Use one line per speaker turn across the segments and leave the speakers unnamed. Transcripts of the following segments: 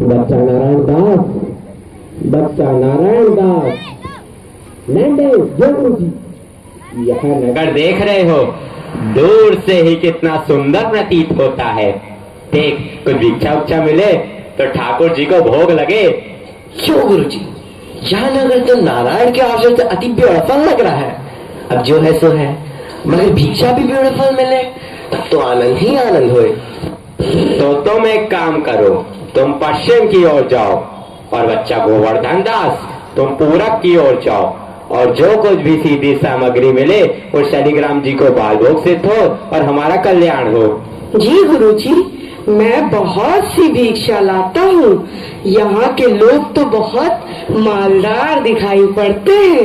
बच्चा नारायण दास, बच्चा नारायण दास, लैंडे जरूर जी। यह नगर देख रहे हो, दूर से ही कितना सुंदर प्रतीत होता है। देख, कुछ भिक्षा उच्छा मिले तो ठाकुर जी को भोग लगे।
क्यों गुरु जी, यह नगर तो नारायण के आश्रम से अति ब्यूटीफुल लग रहा है। अब जो है सो है, मगर भिक्षा भी ब्यूटीफुल मिले तब तो आनंद ही आनंद होए।
तो तुम एक काम करो, तुम पश्चिम की ओर जाओ और बच्चा गोवर्धन दास तुम पूरब की ओर जाओ, और जो कुछ भी सीधी सामग्री मिले उस शालिग्राम जी को बाल भोग सिद्ध हो और हमारा कल्याण हो।
जी गुरु जी, मैं बहुत सी भिक्षा लाता हूँ। यहाँ के लोग तो बहुत मालदार दिखाई पड़ते हैं।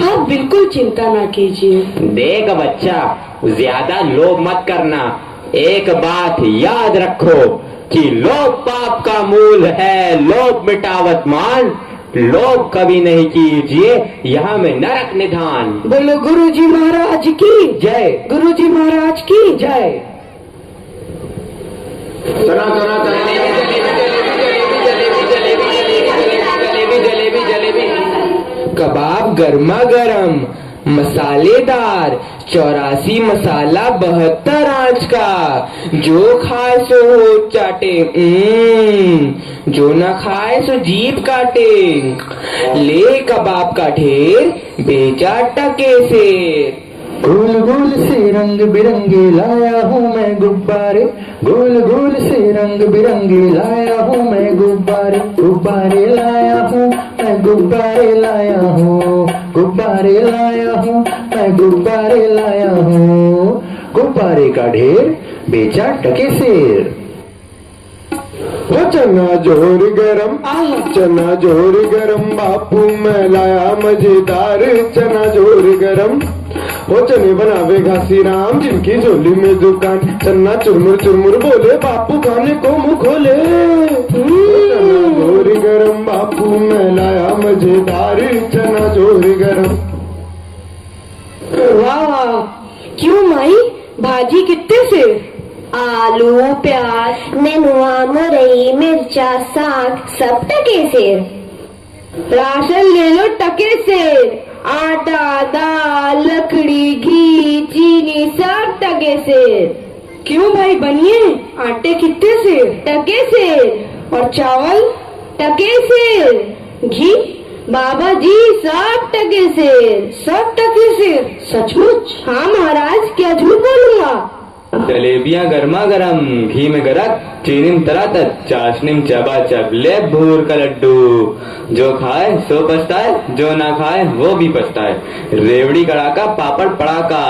आप बिल्कुल चिंता ना कीजिए।
देख बच्चा, ज्यादा लोभ मत करना। एक बात याद रखो कि लोभ पाप का मूल है, लोभ मिटावत मान। लोभ कभी नहीं कीजिए, यहाँ में नरक निधान।
बोलो गुरु जी महाराज की
जय,
गुरु जी महाराज की जय।
सुना सुना जलेबी
कबाब गर्मा गर्म, मसालेदार, 84 मसाला 72 आंच का। जो खाए सो हो चाटे, जो न खाए सो जीभ काटे। ले कबाब का ढेर, बेचा टके से।
गोल गोल से रंग बिरंगे लाया हूँ मैं गुब्बारे, गोल गोल से रंग बिरंगे लाया हूँ मैं गुब्बारे। गुब्बारे लाया हूँ मैं, गुब्बारे लाया हूँ, गुब्बारे लाया हूँ मैं, गुब्बारे लाया हूँ। गुब्बारे का ढेर, बेचा टके सेर। वो चना जोर गरम, चना जोर गरम, बापू मैं लाया मजेदार चना जोर गरम। वो चने बनावे घासी राम, जिनकी झोली में दुकान। चन्ना चुरमुर चुरमुर बोले, बापू खाने को मुंह खोले। चना जोर गरम, बापू मैं लाया मजेदार चना जोर गरम।
वाह, क्यों माई, भाजी कितने से?
आलू, प्याज, नेनुआ, मुरई, मिर्चा, साग सब टके से।
राशन ले लो टके से। आटा, दाल, लकड़ी, घी, चीनी सब टके से। क्यों भाई बनिए, आटे कितने से?
टके से।
और चावल?
टके से।
घी?
बाबा जी सब टके से।
सब टके से? सचमुच?
हाँ महाराज, क्या झूठ बोलूंगा।
जलेबियां गर्मा गर्म, घी में गरक, चीनी में तरातत, चाशनी में चबाचब, ले भूर का लड्डू। जो खाए सो पछताए, जो ना खाए वो भी पछताए। रेवड़ी कड़ाका, पापड़ पड़ाका,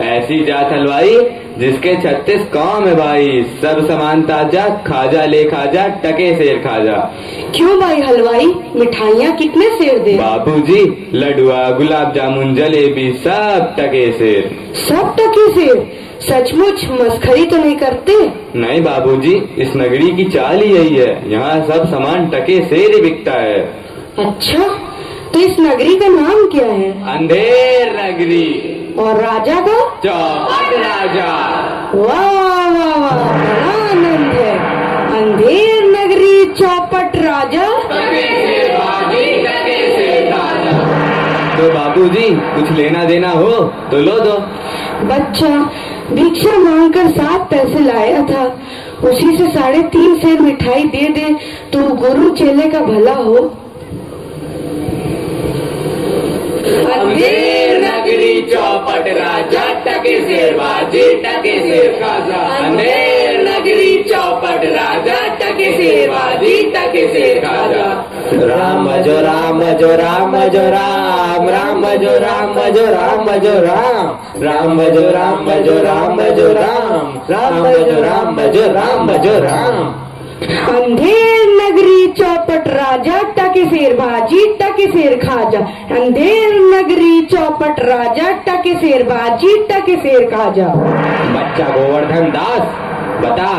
ऐसी जात हलवाई जिसके 36 काम है भाई। सब सामान ताजा, खाजा ले खाजा, टके सेर खाजा।
क्यों भाई हलवाई, मिठाइयाँ कितने सेर दे?
बाबूजी लडुआ, गुलाब जामुन, जलेबी सब टके सेर।
सब टके सेर? सचमुच मस्खरी तो नहीं करते?
नहीं बाबूजी, इस नगरी की चाल ही यही है, यहाँ सब सामान टके सेर ही बिकता है।
अच्छा, तो इस नगरी का नाम क्या है?
अंधेर नगरी।
और राजा का?
चौपट राजा।
वाह वाह वाह, बड़ा आनंद है। अंधेर नगरी, चौपट राजा।
तो बाबूजी कुछ लेना देना हो तो लो दो।
बच्चा भिक्षा मांगकर 7 पैसे लाया था, उसी से 3.5 सेर मिठाई दे दे तो गुरु चेले का भला हो।
अंधेर नगरी, चौपट राजा, टके सेर बाजी, टके सेर खाजा। अंधेर नगरी, चौपट राजा, टके सेर बाजी, टके सेर खाजा। राम जो राम जो राम जो राम, राम जो राम जो राम जो राम, राम जो राम जो राम जो राम, राम जो राम जो राम जो राम।
अंधेर नगरी, चौपट राजा, टके सेर भाजी, टके सेर खाजा। अंधेर नगरी, चौपट राजा, टके सेर भाजी, टके सेर खाजा।
बच्चा गोवर्धन दास, बता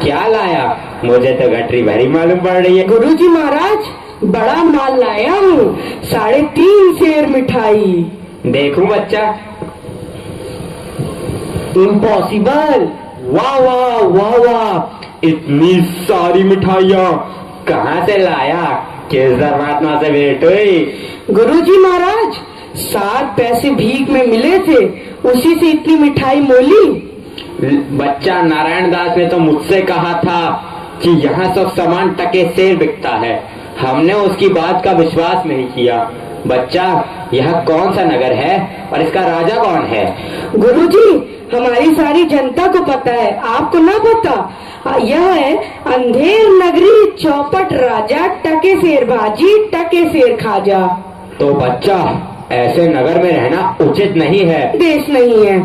क्या लाया? मुझे तो गठरी भरी मालूम पड़ रही है।
गुरुजी महाराज, बड़ा माल लाया हूँ, 3.5 सेर मिठाई।
देखूं बच्चा?
इम्पॉसिबल।
वाह वाह वाह वाह, इतनी सारी मिठाइयाँ कहाँ से लाया? किस धर्मात्मा से भेंट हुई?
गुरुजी महाराज, 7 पैसे भीख में मिले थे, उसी से इतनी मिठाई मोली।
बच्चा, नारायण दास ने तो मुझसे कहा था कि यहाँ सब सामान टके सेर बिकता है। हमने उसकी बात का विश्वास नहीं किया। बच्चा, यह कौन सा नगर है और इसका राजा कौन है?
गुरुजी, हमारी सारी जनता को पता है, आपको ना पता? यह है अंधेर नगरी, चौपट राजा, टके सेर भाजी, टके सेर खाजा।
तो बच्चा, ऐसे नगर में रहना उचित नहीं है।
देश नहीं है,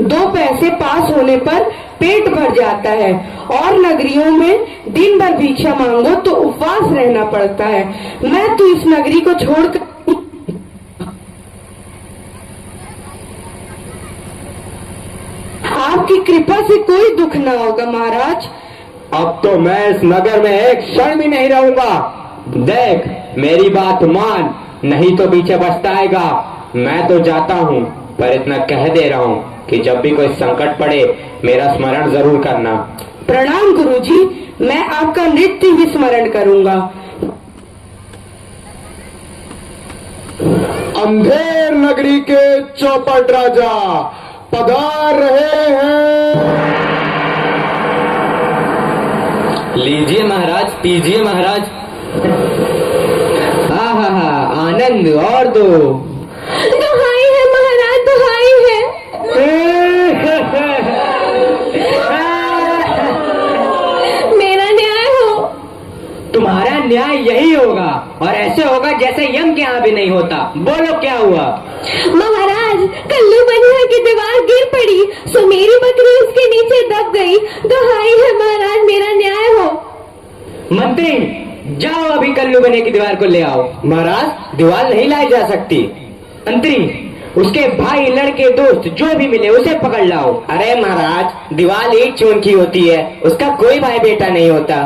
2 पैसे पास होने पर पेट भर जाता है, और नगरियों में दिन भर भिक्षा मांगो तो उपवास रहना पड़ता है। मैं तो इस नगरी को छोड़कर आपकी कृपा से कोई दुख ना होगा महाराज।
अब तो मैं इस नगर में एक क्षण भी नहीं रहूंगा। देख, मेरी बात मान, नहीं तो पीछे पछताएगा। मैं तो जाता हूँ, पर इतना कह दे रहा हूँ कि जब भी कोई संकट पड़े मेरा स्मरण जरूर करना।
प्रणाम गुरुजी, मैं आपका नित्य ही स्मरण करूंगा।
अंधेर नगरी के चौपट राजा पधार रहे हैं।
लीजिए महाराज, पीजिए महाराज। हा, आनंद और दो।
दुहाई है महाराज, दुहाई है। मेरा न्याय हो।
तुम्हारा न्याय यही होगा, और ऐसे होगा जैसे यम के यहाँ भी नहीं होता। बोलो क्या हुआ?
महाराज, कल्लू बनिया की दीवार गिर पड़ी, सो मेरी बकरी उसके नीचे दब गई। दुहाई है महाराज, मेरा न्याय हो।
मंत्री, जाओ अभी कल्लू बने की दीवार को ले आओ।
महाराज, दीवार नहीं लाई जा सकती।
मंत्री, उसके भाई, लड़के, दोस्त जो भी मिले उसे पकड़ लाओ।
अरे महाराज, दीवार एक चून की होती है, उसका कोई भाई बेटा नहीं होता।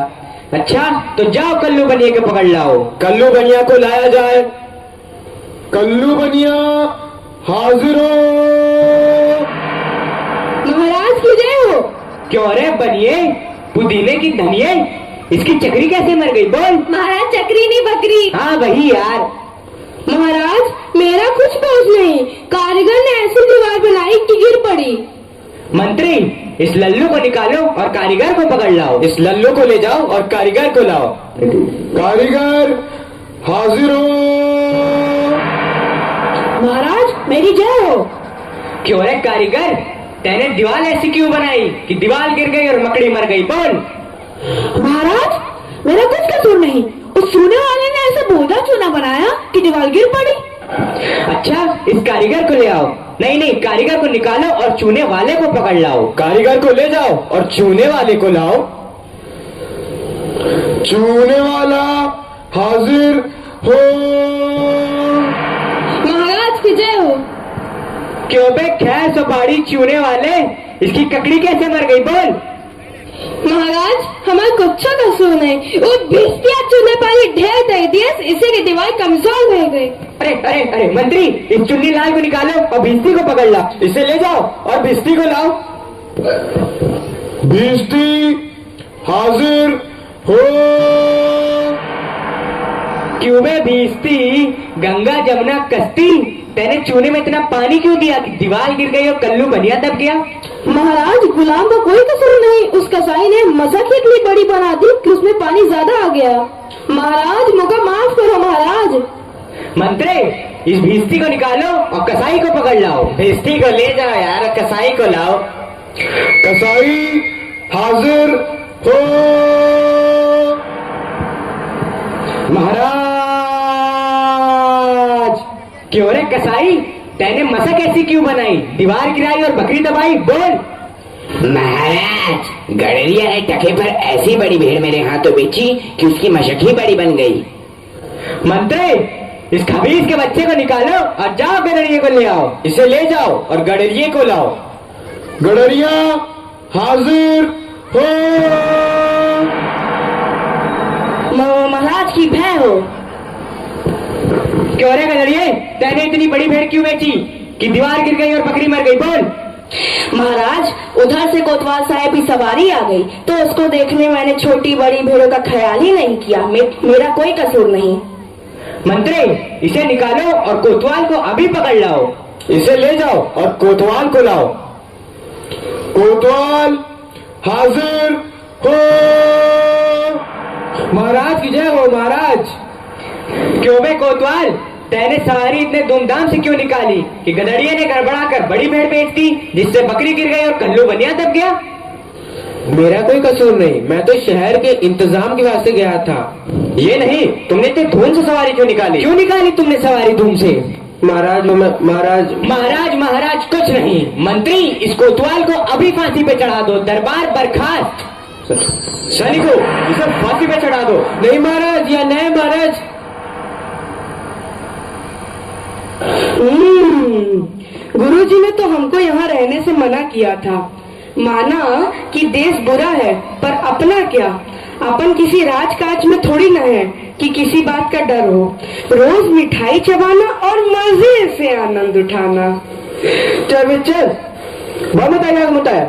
अच्छा, तो जाओ कल्लू बनिए के पकड़ लाओ।
कल्लू बनिया को लाया जाए।
कल्लू बनिया हाजिर हो।
महाराज की जय हो।
क्यों रे बनिए, पुदीने की धनिये, इसकी चक्री कैसे मर गई? बोल।
महाराज, चक्री नहीं बकरी।
हाँ वही यार।
महाराज, मेरा कुछ दोष नहीं, कारीगर ने ऐसी दीवार बनाई कि गिर पड़ी।
मंत्री, इस लल्लू को निकालो और कारीगर को पकड़ लाओ।
इस लल्लू को ले जाओ और कारीगर को लाओ।
कारीगर हाजिर हो।
महाराज, मेरी जय हो।
क्यों रे कारीगर, तेने दीवार ऐसी क्यों बनाई कि दीवार गिर गई और मकड़ी मर गई? बोल।
महाराज, मेरा कुछ कसूर नहीं, उस चूने वाले ने ऐसा बोझा चूना बनाया कि दीवार गिर पड़ी।
अच्छा, इस कारीगर को ले आओ। नहीं, कारीगर को निकालो और चूने वाले को पकड़ लाओ।
कारीगर को ले जाओ और चूने वाले को लाओ।
चूने वाला हाजिर हो।
महाराज की जय हो।
क्यों बे खैर सुपारी चूने वाले, इसकी ककड़ी कैसे मर गई? बोल।
महाराज, हमारा कुछ कसूर नहीं, वो भिस्तिया चूने पानी ढेर दे दिया, इसे की दीवार कमजोर हो गई।
अरे मंत्री, इस चुन्नी लाल को निकालो और भिस्ती को पकड़ लाओ।
इसे ले जाओ और भिस्ती को लाओ।
भिस्ती हाजिर हो।
क्यों बे भिस्ती, गंगा जमुना कश्ती, तेने चूने में इतना पानी क्यों दिया कि दीवार गिर गई और कल्लू बनिया दब गया?
महाराज, गुलाम का कोई कसूर नहीं, उस कसाई ने मसक इतनी बड़ी बना दी कि उसमें पानी ज्यादा आ गया। महाराज, मुझे माफ करो महाराज।
मंत्री, इस भिस्ती को निकालो और कसाई को पकड़ लाओ।
भिस्ती को ले जाओ यार, कसाई को लाओ।
कसाई हाजिर हो।
महाराज, क्यों रे कसाई, तेने मसक ऐसी क्यों बनाई, दीवार गिराई और बकरी दबाई? बोल।
महाराज, गडरिया ने टके पर ऐसी बड़ी भीड़ मेरे हाथों बेची कि उसकी मशक ही बड़ी बन गई।
मंत्री, इस खबीज के बच्चे को निकालो और जाओ गडरिये को ले आओ।
इसे ले जाओ और गडरिये को लाओ।
गडरिया हाजिर हो।
महाराज की भय हो।
क्यों रे गडरिये, तेने इतनी बड़ी भेड़ क्यों बेची कि दीवार गिर गई और बकरी मर गई? बोल।
महाराज, उधर से कोतवाल साहब की सवारी आ गई तो उसको देखने मैंने छोटी बड़ी भेड़ों का ख्याल ही नहीं किया। मेरा कोई कसूर नहीं।
मंत्री, इसे निकालो और कोतवाल को अभी पकड़ लाओ।
इसे ले जाओ और कोतवाल को लाओ। कोतवाल हाजिर हो।
महाराज की जय हो। महाराज, क्यों बे कोतवाल, तेने सवारी इतने धूमधाम से क्यों निकाली कि गदड़िये ने गड़बड़ा कर बड़ी भेड़ बेच दी, जिससे बकरी गिर गई और कल्लू बनिया दब गया?
मेरा कोई कसूर नहीं, मैं तो शहर के इंतजाम के वास्ते गया था।
ये नहीं, तुमने इतने धूम से सवारी क्यों निकाली? क्यों निकाली तुमने सवारी धूम से?
महाराज
महाराज कुछ नहीं। मंत्री, इस कोतवाल को अभी फांसी पे चढ़ा दो। दरबार बर्खास्त। सैनिकों, इसे फांसी पे चढ़ा दो।
नहीं महाराज, या नहीं महाराज।
गुरुजी ने तो हमको यहाँ रहने से मना किया था। माना कि देश बुरा है, पर अपना क्या, अपन किसी राजकाज में थोड़ी न है कि किसी बात का डर हो। रोज मिठाई चबाना और मजे से आनंद उठाना।
चल चल, बहुत बताया,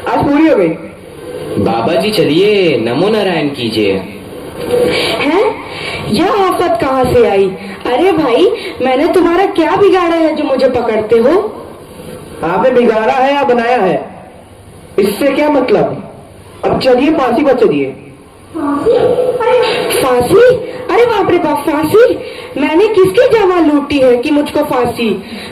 आज पूरी हो गई।
बाबा जी चलिए, नमो नारायण कीजिए।
हैं? यह आफत कहाँ से आई? अरे भाई, मैंने तुम्हारा क्या बिगाड़ा है जो मुझे पकड़ते हो?
आपने बिगाड़ा है या बनाया है, इससे क्या मतलब। अब चलिए, फांसी पर चलिए।
फांसी? अरे बाप रे बाप, फांसी? मैंने किसकी जान लूटी है कि मुझको फांसी?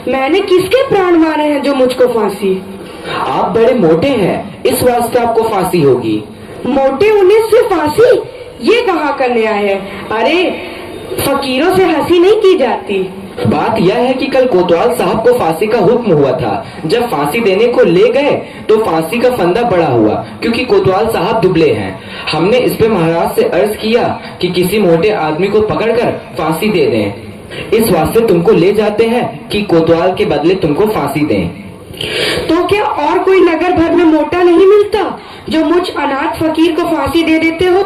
मैंने किसके प्राण मारे हैं जो मुझको फांसी?
आप बड़े मोटे हैं, इस वास्ते आपको फांसी होगी।
मोटे होने से फांसी? ये कहाँ का न्याय है? अरे, फकीरों से हंसी नहीं की जाती।
बात यह है कि कल कोतवाल साहब को फांसी का हुक्म हुआ था। जब फांसी देने को ले गए तो फांसी का फंदा बड़ा हुआ, क्योंकि कोतवाल साहब दुबले हैं। हमने इस पे महाराज से अर्ज किया कि किसी मोटे आदमी को पकड़कर फांसी दे दें। इस वास्ते तुमको ले जाते हैं कि कोतवाल के बदले तुमको फांसी दें।
तो क्या और कोई नगर भर में मोटा नहीं मिलता जो मुझ अनाथ फकीर को फांसी दे देते हो?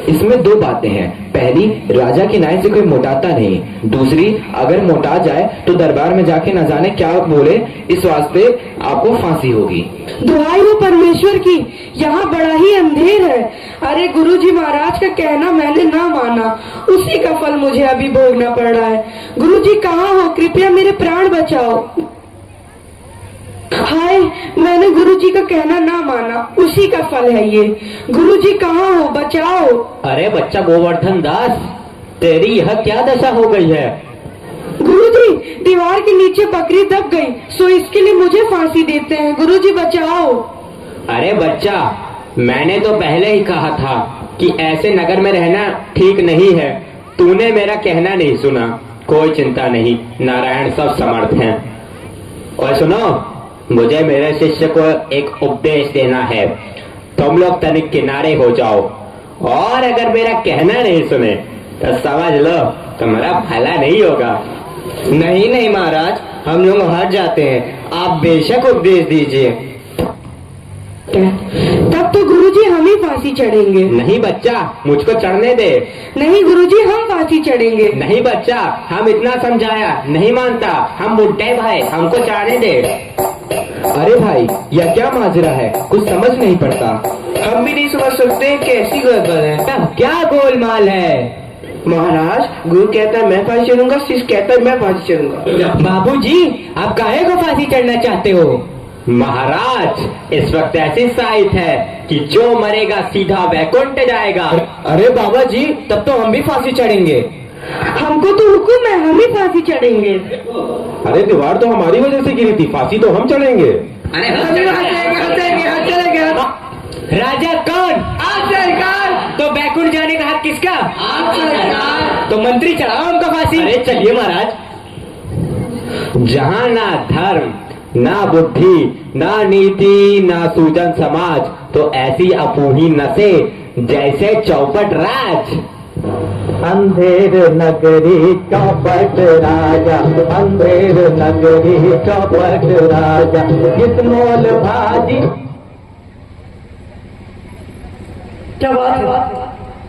इसमें दो बातें हैं। पहली, राजा के न्याय से कोई मोटाता नहीं। दूसरी, अगर मोटा जाए तो दरबार में जाके न जाने क्या बोले, इस वास्ते आपको फांसी होगी।
दुहाई हो परमेश्वर की, यहाँ बड़ा ही अंधेर है। अरे गुरुजी महाराज का कहना मैंने ना माना, उसी का फल मुझे अभी भोगना पड़ रहा है। गुरुजी कहाँ हो? कृपया मेरे प्राण बचाओ। हाय, मैंने गुरुजी का कहना ना माना, उसी का फल है ये। गुरुजी कहाँ हो? बचाओ।
अरे बच्चा गोवर्धन दास, तेरी यह क्या दशा हो गई है?
गुरुजी, दीवार के नीचे बकरी दब गई, सो इसके लिए मुझे फांसी देते हैं। गुरुजी बचाओ।
अरे बच्चा, मैंने तो पहले ही कहा था कि ऐसे नगर में रहना ठीक नहीं है। तूने मेरा कहना नहीं सुना। कोई चिंता नहीं, नारायण सब समर्थ हैं। और सुनो, मुझे मेरे शिष्य को एक उपदेश देना है। तुम लोग तनिक किनारे हो जाओ, और अगर मेरा कहना नहीं सुने तो समझ लो तुम्हारा भला नहीं होगा।
नहीं महाराज, हम लोग हट जाते हैं, आप बेशक उपदेश दीजिए।
तब तो गुरुजी हम ही फांसी चढ़ेंगे।
नहीं बच्चा, मुझको चढ़ने दे।
नहीं गुरुजी, हम फांसी चढ़ेंगे।
नहीं बच्चा, हम इतना समझाया नहीं मानता। हम बुड्ढे भाई, हमको चढ़ने दे।
अरे भाई, यह क्या माजरा है, कुछ समझ नहीं पड़ता। हम भी नहीं समझ सकते कैसी गड़बड़ है।
क्या गोलमाल है?
महाराज, गुरु कहता है मैं फांसी चढ़ूंगा, शिष्य कहता है मैं फांसी चढ़ूंगा।
बाबूजी, आप काहे को फांसी चढ़ना चाहते हो? महाराज, इस वक्त ऐसी साइट है कि जो मरेगा सीधा वैकुंठ जाएगा।
अरे बाबा जी, तब तो हम भी फांसी चढ़ेंगे।
हमको तो हुक्म है, हम ही फांसी चढ़ेंगे।
अरे दीवार तो हमारी वजह से गिरी थी, फांसी तो हम चढ़ेंगे।
अरे हम चढ़ेंगे। राजा कौन? आप सरकार। तो बैकुंठ जाने का हक किसका? आप सरकार। तो मंत्री चढ़ाओ हमको फांसी। अरे चलिए महाराज। जहाँ ना धर्म, ना बुद्धि, ना नीति, ना सूजन समाज, तो ऐसी अपूही नसे जैसे चौपट राज।
अंधेर नगरी चौपट राजा, अंधेर नगरी चौपट राजा, किस मोल भाजी।
क्या बात है?